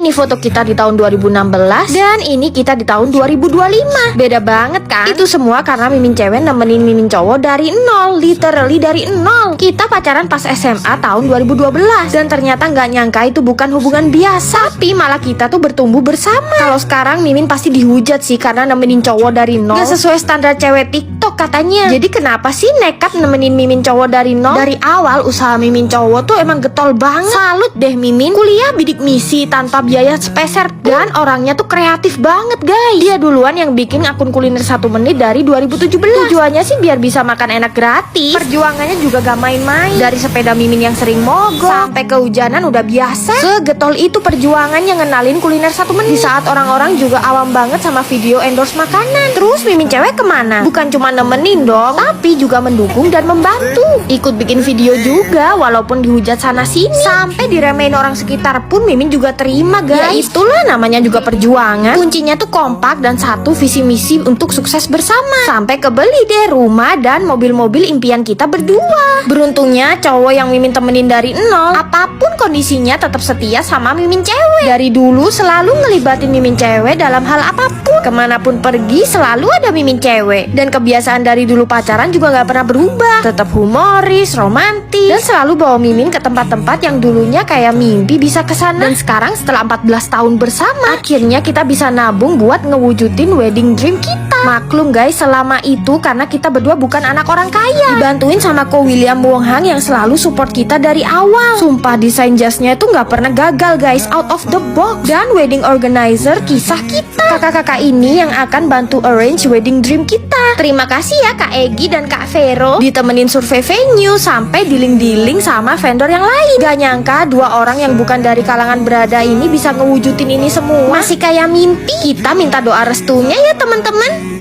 Ini foto kita di tahun 2016 dan ini kita di tahun 2025. Beda banget kan? Itu semua karena Mimin cewek nemenin Mimin cowok dari nol, literally dari nol. Kita pacaran pas SMA tahun 2012 dan ternyata nggak nyangka itu bukan hubungan biasa, tapi malah kita tuh bertumbuh bersama. Kalau sekarang Mimin pasti dihujat sih karena nemenin cowok dari nol, nggak sesuai standar cewek TikTok katanya. Jadi kenapa sih nekat nemenin Mimin cowok dari nol? Dari awal usaha Mimin cowok tuh emang getol banget. Salut deh Mimin, kuliah bidik misi tanpa biaya sepeser dan orangnya tuh kreatif banget guys. Dia duluan yang bikin akun kuliner 1 menit dari 2017. Tujuannya sih biar bisa makan enak gratis. Perjuangannya juga gak main-main. Dari sepeda Mimin yang sering mogok sampai kehujanan udah biasa. Segetol itu perjuangannya ngenalin kuliner 1 menit. Di saat orang-orang juga awam banget sama video endorse makanan. Terus Mimin cewek kemana? Bukan cuma nemenin dong, tapi juga mendukung dan membantu. Ikut bikin video juga walaupun dihujat sana sini. Sampai diremehin orang sekitar pun Mimin juga terima guys. Ya itulah namanya juga perjuangan. Kuncinya tuh kompak dan satu visi misi untuk sukses bersama. Sampai kebeli deh rumah dan mobil-mobil impian kita berdua. Beruntungnya cowok yang Mimin temenin dari nol, apapun kondisinya tetap setia sama Mimin cewek. Dari dulu selalu ngelibatin Mimin cewek dalam hal apapun. Kemanapun pergi selalu ada Mimin cewek. Dan kebiasaan dari dulu pacaran juga gak pernah berubah. Tetap humoris, romantis, dan selalu bawa Mimin ke tempat-tempat yang dulunya kayak mimpi bisa kesana. Dan sekarang setelah 14 tahun bersama, akhirnya kita bisa nabung buat ngewujudin wedding dream kita. Maklum guys, selama itu karena kita berdua bukan anak orang kaya. Dibantuin sama Ko William Wong Hang yang selalu support kita dari awal. Sumpah desain jasnya itu gak pernah gagal guys, out of the box. Dan wedding organizer kisah kita. Kakak-kakak ini yang akan bantu arrange wedding dream kita. Terima kasih ya Kak Egi dan Kak Vero, ditemenin survei venue sampai dealing-dealing sama vendor yang lain. Gak nyangka dua orang yang bukan dari kalangan berada ini bisa ngewujudin ini semua. Masih kayak mimpi. Kita minta doa restunya ya teman-teman.